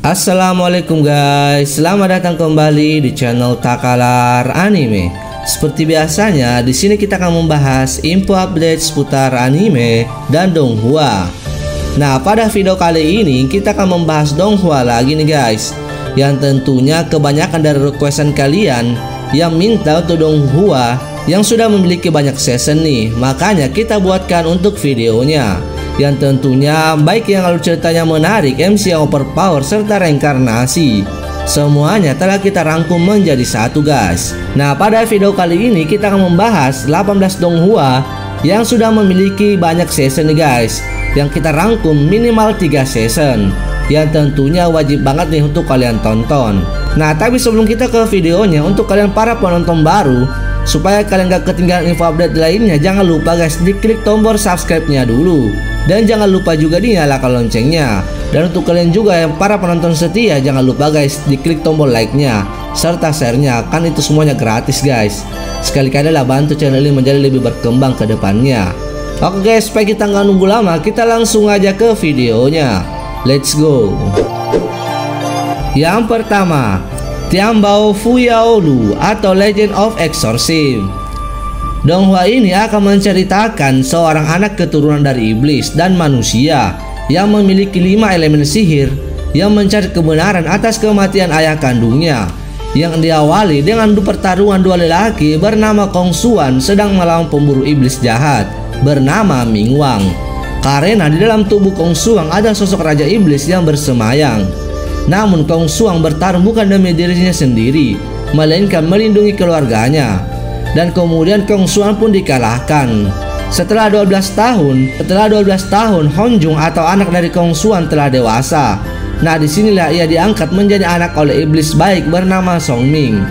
Assalamualaikum guys, selamat datang kembali di channel Takalar Anime. Seperti biasanya, di sini kita akan membahas info update seputar anime dan donghua. Nah, pada video kali ini kita akan membahas donghua lagi nih guys. Yang tentunya kebanyakan dari requestan kalian yang minta untuk donghua yang sudah memiliki banyak season nih. Makanya kita buatkan untuk videonya. Yang tentunya baik yang alur ceritanya menarik, MC yang overpower, serta reinkarnasi, semuanya telah kita rangkum menjadi satu guys. Nah, pada video kali ini kita akan membahas 18 donghua yang sudah memiliki banyak season nih guys, yang kita rangkum minimal 3 season, yang tentunya wajib banget nih untuk kalian tonton. Nah, tapi sebelum kita ke videonya, untuk kalian para penonton baru, supaya kalian gak ketinggalan info update lainnya, jangan lupa guys diklik tombol subscribe-nya dulu. Dan jangan lupa juga dinyalakan loncengnya. Dan untuk kalian juga yang para penonton setia, jangan lupa guys diklik tombol like-nya serta share-nya, kan itu semuanya gratis guys. Sekali-kali lah bantu channel ini menjadi lebih berkembang ke depannya. Oke guys, supaya kita nggak nunggu lama, kita langsung aja ke videonya. Let's go. Yang pertama, Tianbao Fuyaolu atau Legend of Exorcism. Donghua ini akan menceritakan seorang anak keturunan dari iblis dan manusia yang memiliki 5 elemen sihir yang mencari kebenaran atas kematian ayah kandungnya, yang diawali dengan pertarungan dua lelaki bernama Kong Xuan sedang melawan pemburu iblis jahat bernama Ming Wang. Karena di dalam tubuh Kong Xuan ada sosok raja iblis yang bersemayam. Namun Kong Xuan bertarung bukan demi dirinya sendiri, melainkan melindungi keluarganya. Dan kemudian Kong Xuan pun dikalahkan. Setelah 12 tahun, Honjung atau anak dari Kong Xuan telah dewasa. Nah, disinilah ia diangkat menjadi anak oleh iblis baik bernama Song Ming.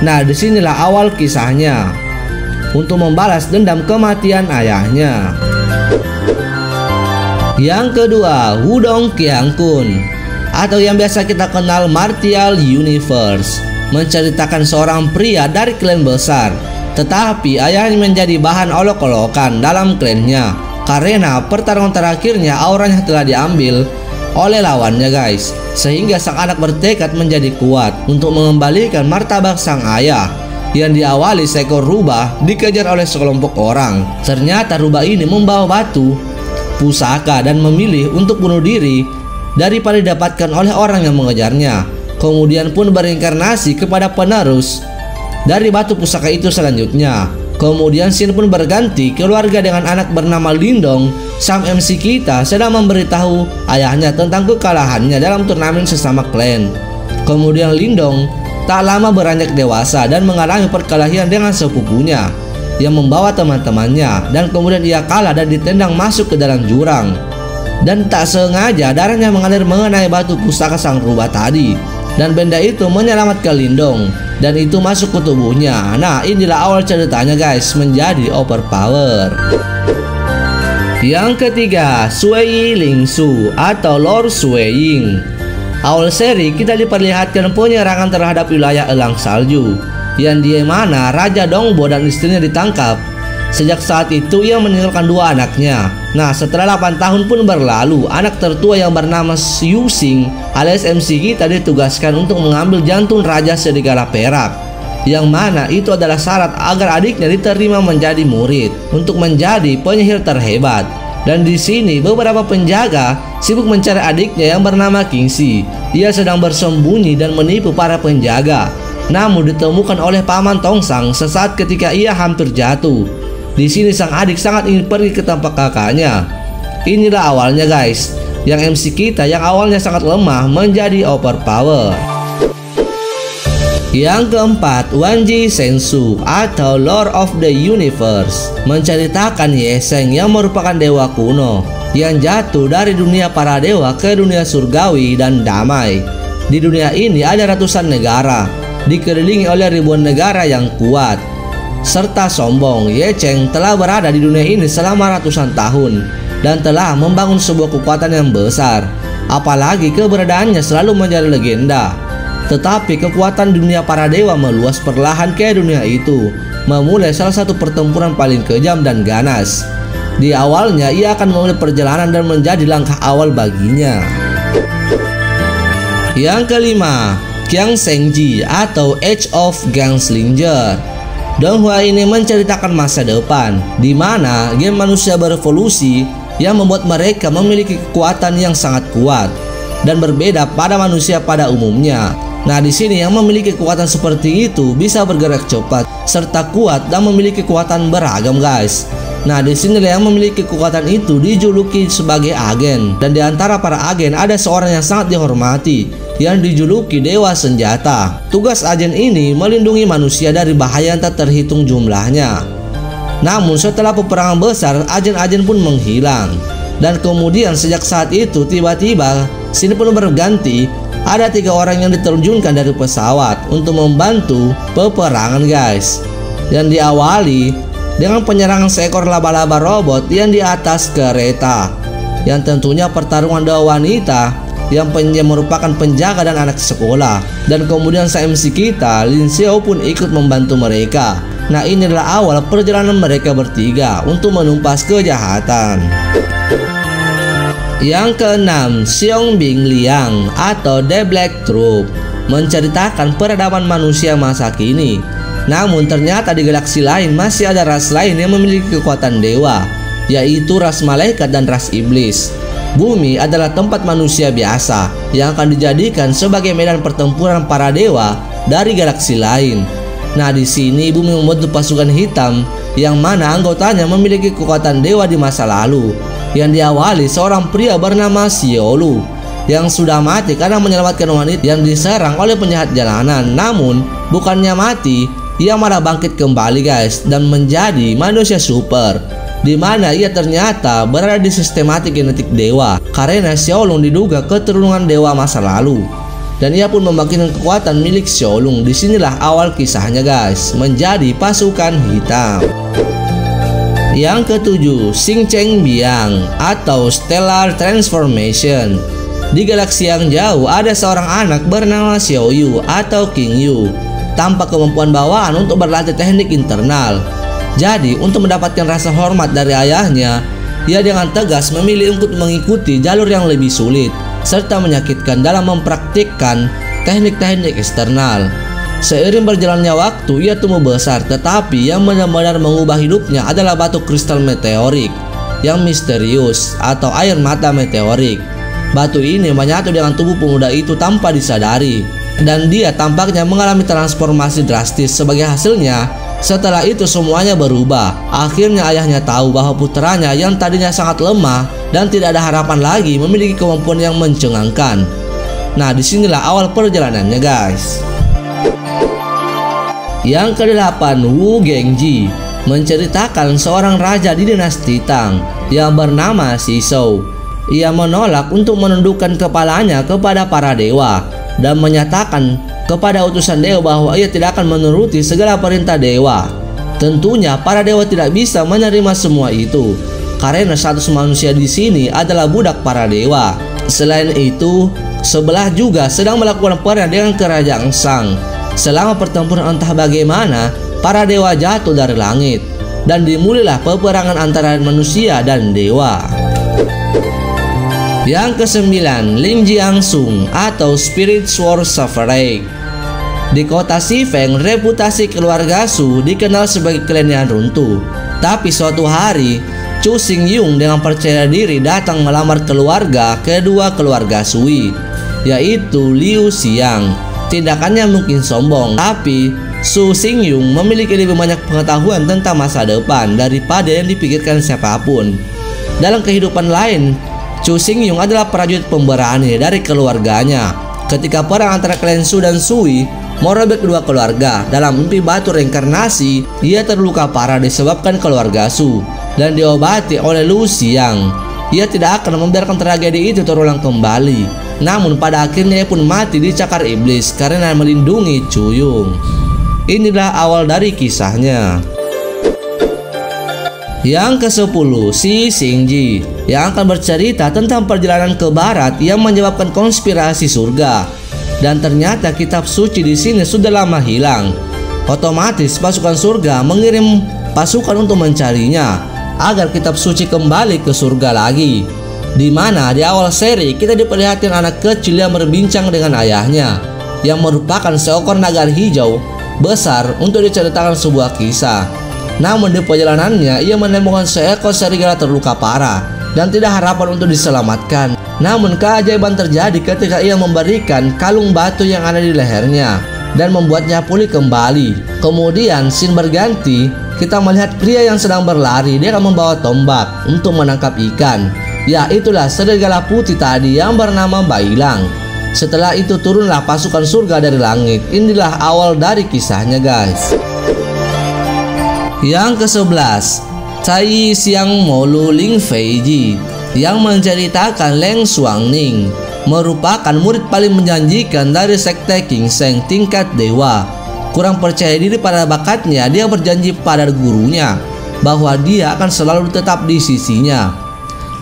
Nah, disinilah awal kisahnya untuk membalas dendam kematian ayahnya. Yang kedua, Wudong Qiangkun atau yang biasa kita kenal Martial Universe, menceritakan seorang pria dari klan besar, tetapi ayahnya menjadi bahan olok-olokan dalam klannya karena pertarungan terakhirnya auranya telah diambil oleh lawannya guys, sehingga sang anak bertekad menjadi kuat untuk mengembalikan martabat sang ayah. Yang diawali seekor rubah dikejar oleh sekelompok orang. Ternyata rubah ini membawa batu pusaka dan memilih untuk bunuh diri daripada didapatkan oleh orang yang mengejarnya. Kemudian pun berinkarnasi kepada penerus dari batu pusaka itu selanjutnya. Kemudian scene pun berganti, keluarga dengan anak bernama Lindong. Sang MC kita sedang memberitahu ayahnya tentang kekalahannya dalam turnamen sesama klan. Kemudian Lindong tak lama beranjak dewasa dan mengalami perkelahian dengan sepupunya yang membawa teman-temannya, dan kemudian ia kalah dan ditendang masuk ke dalam jurang. Dan tak sengaja darahnya mengalir mengenai batu pusaka sang rubah tadi, dan benda itu menyelamatkan Lindong dan itu masuk ke tubuhnya. Nah, inilah awal ceritanya guys, menjadi overpower. Yang ketiga, Sui Lingsu atau Lord Sui Ying. Awal seri kita diperlihatkan penyerangan terhadap wilayah elang salju, yang di mana Raja Dongbo dan istrinya ditangkap. Sejak saat itu ia meninggalkan 2 anaknya. Nah, setelah 8 tahun pun berlalu, anak tertua yang bernama Yu Xing alias MC kita ditugaskan untuk mengambil jantung Raja Serigala Perak, yang mana itu adalah syarat agar adiknya diterima menjadi murid untuk menjadi penyihir terhebat. Dan di sini beberapa penjaga sibuk mencari adiknya yang bernama Kingxi. Ia sedang bersembunyi dan menipu para penjaga, namun ditemukan oleh paman Tongsang sesaat ketika ia hampir jatuh. Di sini sang adik sangat ingin pergi ke tempat kakaknya. Inilah awalnya guys, yang MC kita yang awalnya sangat lemah menjadi overpower. Yang keempat, Wanji Sensu atau Lord of the Universe, menceritakan Ye Sheng yang merupakan dewa kuno yang jatuh dari dunia para dewa ke dunia surgawi dan damai. Di dunia ini ada ratusan negara, dikelilingi oleh ribuan negara yang kuat serta sombong. Ye Sheng telah berada di dunia ini selama ratusan tahun dan telah membangun sebuah kekuatan yang besar. Apalagi keberadaannya selalu menjadi legenda. Tetapi kekuatan dunia para dewa meluas perlahan ke dunia itu, memulai salah satu pertempuran paling kejam dan ganas. Di awalnya ia akan memulai perjalanan dan menjadi langkah awal baginya. Yang kelima, Qiang Shengji atau Age of Gunslinger. Donghua ini menceritakan masa depan di mana game manusia berevolusi yang membuat mereka memiliki kekuatan yang sangat kuat dan berbeda pada manusia pada umumnya. Nah, di sini yang memiliki kekuatan seperti itu bisa bergerak cepat serta kuat dan memiliki kekuatan beragam, guys. Nah, di sinilah yang memiliki kekuatan itu dijuluki sebagai agen, dan di antara para agen ada seorang yang sangat dihormati yang dijuluki Dewa Senjata. Tugas agen ini melindungi manusia dari bahaya yang tak terhitung jumlahnya. Namun setelah peperangan besar, agen-agen pun menghilang. Dan kemudian sejak saat itu tiba-tiba sini pun berganti. Ada 3 orang yang diterjunkan dari pesawat untuk membantu peperangan, guys. Yang diawali dengan penyerangan seekor laba-laba robot yang di atas kereta. Yang tentunya pertarungan 2 wanita yang merupakan penjaga dan anak sekolah. Dan kemudian MC kita, Lin Xiao pun ikut membantu mereka. Nah, inilah awal perjalanan mereka bertiga untuk menumpas kejahatan. Yang keenam, Xiong Bing Liang atau The Black Troop, menceritakan peradaban manusia masa kini. Namun ternyata di galaksi lain masih ada ras lain yang memiliki kekuatan dewa, yaitu ras malaikat dan ras iblis. Bumi adalah tempat manusia biasa yang akan dijadikan sebagai medan pertempuran para dewa dari galaksi lain. Nah, di sini bumi membentuk pasukan hitam yang mana anggotanya memiliki kekuatan dewa di masa lalu, yang diawali seorang pria bernama Xiaolu yang sudah mati karena menyelamatkan wanita yang diserang oleh penjahat jalanan. Namun bukannya mati, ia malah bangkit kembali, guys, dan menjadi manusia super, di mana ia ternyata berada di sistematik genetik dewa karena Xiaolong diduga keturunan dewa masa lalu. Dan ia pun membangkitkan kekuatan milik Xiaolong. Disinilah awal kisahnya, guys, menjadi pasukan hitam. Yang ketujuh, Xing Cheng Biang atau Stellar Transformation. Di galaksi yang jauh ada seorang anak bernama Xiao Yu atau King Yu, tanpa kemampuan bawaan untuk berlatih teknik internal. Jadi untuk mendapatkan rasa hormat dari ayahnya, ia dengan tegas memilih untuk mengikuti jalur yang lebih sulit serta menyakitkan dalam mempraktikkan teknik-teknik eksternal. Seiring berjalannya waktu, ia tumbuh besar, tetapi yang benar-benar mengubah hidupnya adalah batu kristal meteorik yang misterius atau air mata meteorik. Batu ini menyatu dengan tubuh pemuda itu tanpa disadari, dan dia tampaknya mengalami transformasi drastis. Sebagai hasilnya, setelah itu semuanya berubah. Akhirnya ayahnya tahu bahwa putranya yang tadinya sangat lemah dan tidak ada harapan lagi memiliki kemampuan yang mencengangkan. Nah, disinilah awal perjalanannya, guys. Yang kedelapan, Wu Gengji, menceritakan seorang raja di dinasti Tang yang bernama Shishou. Ia menolak untuk menundukkan kepalanya kepada para dewa dan menyatakan kepada utusan dewa bahwa ia tidak akan menuruti segala perintah dewa. Tentunya para dewa tidak bisa menerima semua itu karena status manusia di sini adalah budak para dewa. Selain itu, sebelah juga sedang melakukan perang dengan kerajaan Shang. Selama pertempuran entah bagaimana, para dewa jatuh dari langit dan dimulailah peperangan antara manusia dan dewa. Yang kesembilan, Ling Jiangsung atau Spirit Sword Suffering. Di kota Xifeng, reputasi keluarga Su dikenal sebagai klan yang runtuh. Tapi suatu hari, Chu Xingyun dengan percaya diri datang melamar kedua keluarga Sui, yaitu Liu Xiang. Tindakannya mungkin sombong, tapi Su Xingyun memiliki lebih banyak pengetahuan tentang masa depan daripada yang dipikirkan siapapun. Dalam kehidupan lain, Chu Xingyun adalah prajurit pemberani dari keluarganya. Ketika perang antara klan Su dan Sui merobek kedua keluarga dalam mimpi batu reinkarnasi, ia terluka parah disebabkan keluarga Su dan diobati oleh Liu Xiang. Ia tidak akan membiarkan tragedi itu terulang kembali. Namun pada akhirnya ia pun mati dicakar iblis karena melindungi Chu Yung. Inilah awal dari kisahnya. Yang ke-10, Xi Xingji, yang akan bercerita tentang perjalanan ke barat yang menyebabkan konspirasi surga. Dan ternyata kitab suci di sini sudah lama hilang. Otomatis pasukan surga mengirim pasukan untuk mencarinya agar kitab suci kembali ke surga lagi. Di mana di awal seri kita diperlihatkan anak kecil yang berbincang dengan ayahnya, yang merupakan seekor naga hijau besar untuk diceritakan sebuah kisah. Namun di perjalanannya ia menemukan seekor serigala terluka parah dan tidak harapan untuk diselamatkan. Namun keajaiban terjadi ketika ia memberikan kalung batu yang ada di lehernya dan membuatnya pulih kembali. Kemudian scene berganti, kita melihat pria yang sedang berlari. Dia akan membawa tombak untuk menangkap ikan. Ya, itulah serigala putih tadi yang bernama Bailang. Setelah itu turunlah pasukan surga dari langit. Inilah awal dari kisahnya guys. Yang ke-11, Cai Xiang Molu Ling Feiji, yang menceritakan Leng Xuangning merupakan murid paling menjanjikan dari sekte King Sheng tingkat dewa. Kurang percaya diri pada bakatnya, dia berjanji pada gurunya bahwa dia akan selalu tetap di sisinya.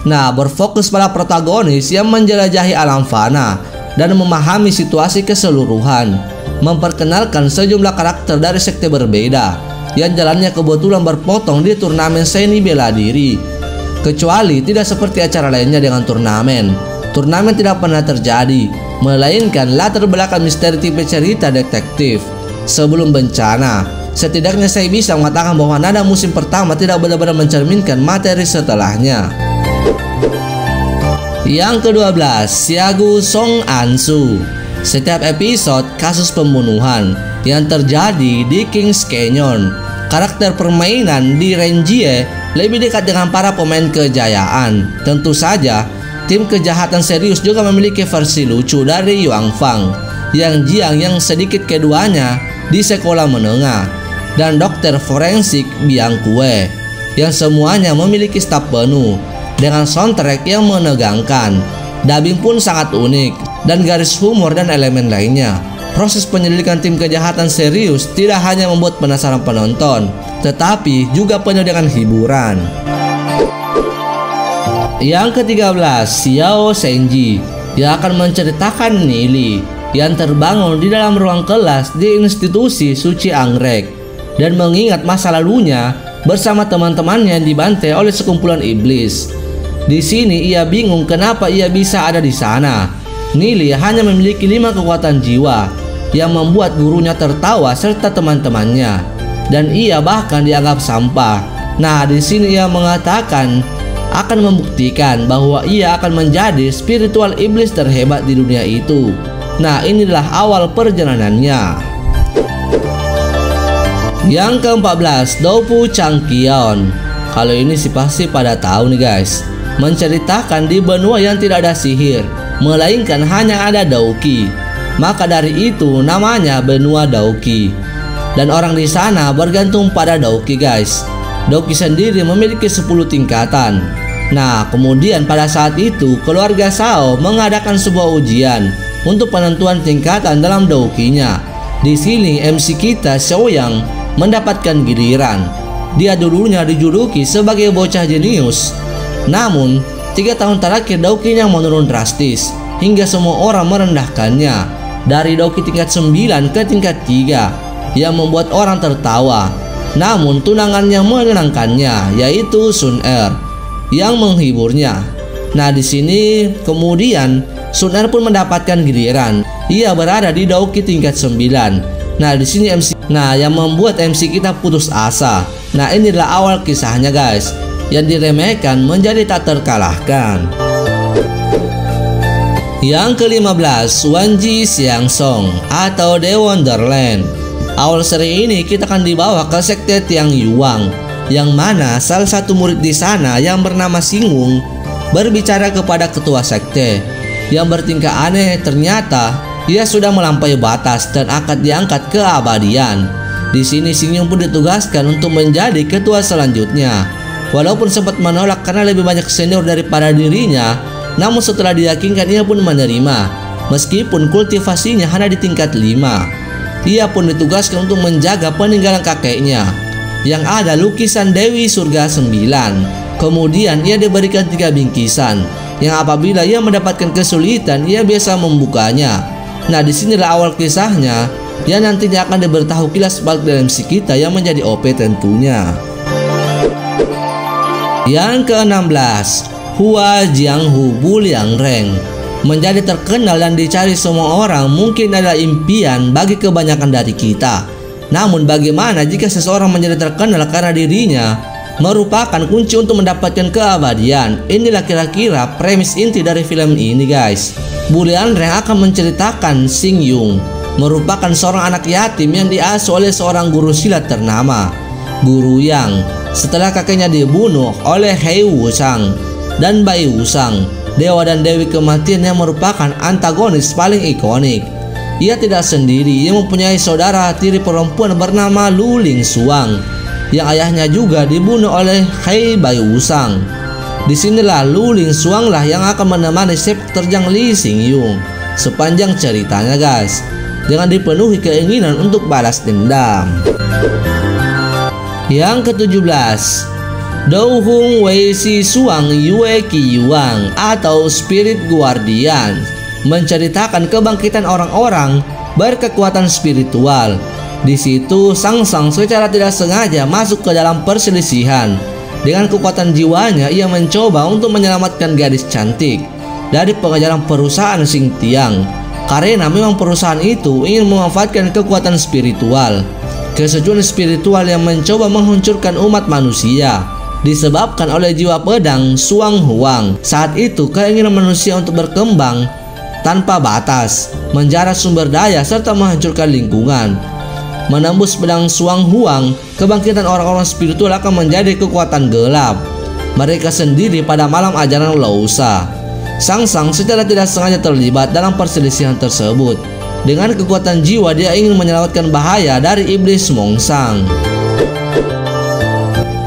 Nah, berfokus pada protagonis yang menjelajahi alam fana dan memahami situasi keseluruhan, memperkenalkan sejumlah karakter dari sekte berbeda yang jalannya kebetulan berpotong di turnamen seni bela diri. Kecuali tidak seperti acara lainnya dengan turnamen. Turnamen tidak pernah terjadi, melainkan latar belakang misteri tipe cerita detektif sebelum bencana. Setidaknya saya bisa mengatakan bahwa nada musim pertama tidak benar-benar mencerminkan materi setelahnya. Yang ke-12, Xiagu Song Ansu. Setiap episode kasus pembunuhan yang terjadi di Kings Canyon. Karakter permainan di Renjie lebih dekat dengan para pemain kejayaan. Tentu saja, tim kejahatan serius juga memiliki versi lucu dari Yuang Fang, Yang Jiang yang sedikit keduanya di sekolah menengah, dan dokter forensik Biang Kue, yang semuanya memiliki staf penuh dengan soundtrack yang menegangkan. Dubbing pun sangat unik dan garis humor dan elemen lainnya. Proses penyelidikan tim kejahatan serius tidak hanya membuat penasaran penonton, tetapi juga penuh dengan hiburan. Yang ke-13, Xiao Shenji, yang akan menceritakan Nili yang terbangun di dalam ruang kelas di institusi suci anggrek dan mengingat masa lalunya bersama teman-temannya yang dibantai oleh sekumpulan iblis. Di sini ia bingung kenapa ia bisa ada di sana. Nili hanya memiliki 5 kekuatan jiwa yang membuat gurunya tertawa serta teman-temannya, dan ia bahkan dianggap sampah. Nah, di sini ia mengatakan akan membuktikan bahwa ia akan menjadi spiritual iblis terhebat di dunia itu. Nah, inilah awal perjalanannya. Yang ke-14, Doupu Changqion. Kalau ini sih pasti pada tahu nih guys. Menceritakan di benua yang tidak ada sihir, melainkan hanya ada Dauki. Maka dari itu namanya benua Dauki. Dan orang di sana bergantung pada Dauki guys. Dauki sendiri memiliki 10 tingkatan. Nah, kemudian pada saat itu keluarga Shao mengadakan sebuah ujian untuk penentuan tingkatan dalam Daukinya. Di sini MC kita Xiaoyang mendapatkan giliran. Dia dulunya dijuluki sebagai bocah jenius. Namun 3 tahun terakhir Daukinya menurun drastis hingga semua orang merendahkannya dari Dauki tingkat 9 ke tingkat 3 yang membuat orang tertawa. Namun tunangannya menyenangkannya, yaitu Sun Er yang menghiburnya. Nah, di sini kemudian Sun Er pun mendapatkan giliran. Ia berada di Dauki tingkat 9. Nah, di sini MC yang membuat MC kita putus asa. Nah, inilah awal kisahnya guys, yang diremehkan menjadi tak terkalahkan. Yang ke-15, Wanji Xiangsong atau The Wonderland. Awal seri ini kita akan dibawa ke sekte Tiang Yuang, yang mana salah satu murid di sana yang bernama Xingung berbicara kepada ketua sekte yang bertingkah aneh. Ternyata ia sudah melampaui batas dan akan diangkat ke abadian. Di sini Xingung pun ditugaskan untuk menjadi ketua selanjutnya. Walaupun sempat menolak karena lebih banyak senior daripada dirinya, namun setelah diyakinkan ia pun menerima. Meskipun kultivasinya hanya di tingkat 5, ia pun ditugaskan untuk menjaga peninggalan kakeknya yang ada lukisan Dewi Surga 9. Kemudian ia diberikan 3 bingkisan yang apabila ia mendapatkan kesulitan ia biasa membukanya. Nah, disinilah awal kisahnya yang nantinya akan diberitahu kilas balik dalam si kita yang menjadi OP tentunya. Yang ke-16, Hua Jianghu Buliangreng menjadi terkenal dan dicari semua orang mungkin adalah impian bagi kebanyakan dari kita. Namun bagaimana jika seseorang menjadi terkenal karena dirinya merupakan kunci untuk mendapatkan keabadian? Inilah kira-kira premis inti dari film ini guys. Buliangreng akan menceritakan Xing Yung merupakan seorang anak yatim yang diasuh oleh seorang guru silat ternama, Guru Yang. Setelah kakeknya dibunuh oleh Hei Wushang dan Bai Wushang, dewa dan dewi kematian yang merupakan antagonis paling ikonik. Ia tidak sendiri, ia mempunyai saudara tiri perempuan bernama Lu Ling Suang yang ayahnya juga dibunuh oleh Hei Bai Wushang. Disinilah Lu Ling Suang lah yang akan menemani sepak terjang Lee Xing Yung sepanjang ceritanya guys, dengan dipenuhi keinginan untuk balas dendam. Yang ke-17, Dou Hung Wei Si Suang Yue Qi Yuang atau Spirit Guardian, menceritakan kebangkitan orang-orang berkekuatan spiritual. Di situ Sang Sang secara tidak sengaja masuk ke dalam perselisihan. Dengan kekuatan jiwanya ia mencoba untuk menyelamatkan gadis cantik dari pengejaran perusahaan Xing Tiang, karena memang perusahaan itu ingin memanfaatkan kekuatan spiritual. Kesejuan spiritual yang mencoba menghancurkan umat manusia disebabkan oleh jiwa pedang Suang Huang. Saat itu keinginan manusia untuk berkembang tanpa batas, menjarah sumber daya serta menghancurkan lingkungan. Menembus pedang Suang Huang, kebangkitan orang-orang spiritual akan menjadi kekuatan gelap mereka sendiri pada malam ajaran Lausa. Sang Sang secara tidak sengaja terlibat dalam perselisihan tersebut. Dengan kekuatan jiwa dia ingin menyelamatkan bahaya dari iblis Mongsang.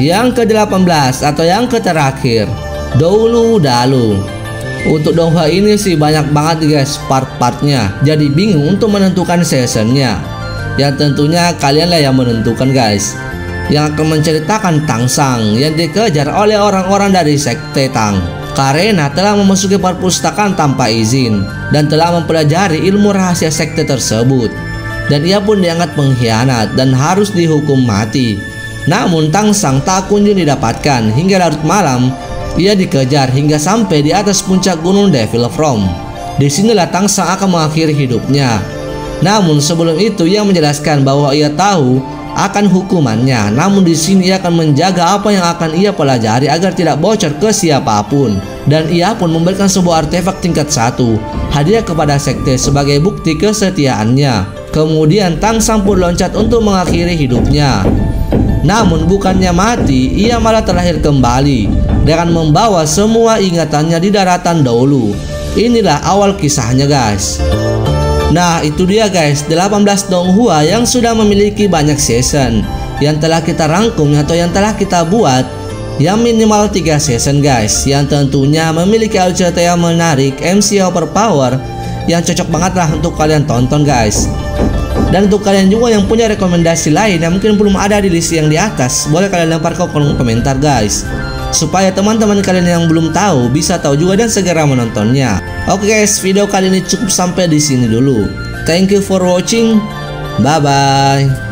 Yang ke-18 atau yang terakhir, Doulu Dalu. Untuk donghua ini sih banyak banget guys part-partnya, jadi bingung untuk menentukan seasonnya. Yang tentunya kalianlah yang menentukan guys. Yang akan menceritakan Tang Sang yang dikejar oleh orang-orang dari sekte Tang karena telah memasuki perpustakaan tanpa izin dan telah mempelajari ilmu rahasia sekte tersebut. Dan ia pun dianggap pengkhianat dan harus dihukum mati. Namun Tang Sang tak kunjung didapatkan hingga larut malam. Ia dikejar hingga sampai di atas puncak gunung Devil From. Disinilah Tang Sang akan mengakhiri hidupnya. Namun sebelum itu ia menjelaskan bahwa ia tahu akan hukumannya. Namun di sini ia akan menjaga apa yang akan ia pelajari agar tidak bocor ke siapapun. Dan ia pun memberikan sebuah artefak tingkat 1 hadiah kepada sekte sebagai bukti kesetiaannya. Kemudian Tang Sang pun loncat untuk mengakhiri hidupnya. Namun bukannya mati, ia malah terlahir kembali dengan membawa semua ingatannya di daratan Doulu. Inilah awal kisahnya guys. Nah itu dia guys, 18 donghua yang sudah memiliki banyak season yang telah kita rangkum atau yang telah kita buat, yang minimal 3 season guys, yang tentunya memiliki alur cerita yang menarik, MC overpower yang cocok banget lah untuk kalian tonton guys. Dan untuk kalian juga yang punya rekomendasi lain yang mungkin belum ada di list yang di atas, boleh kalian lempar ke kolom komentar guys, supaya teman-teman kalian yang belum tahu bisa tahu juga dan segera menontonnya. Oke guys, video kali ini cukup sampai di sini dulu. Thank you for watching. Bye bye.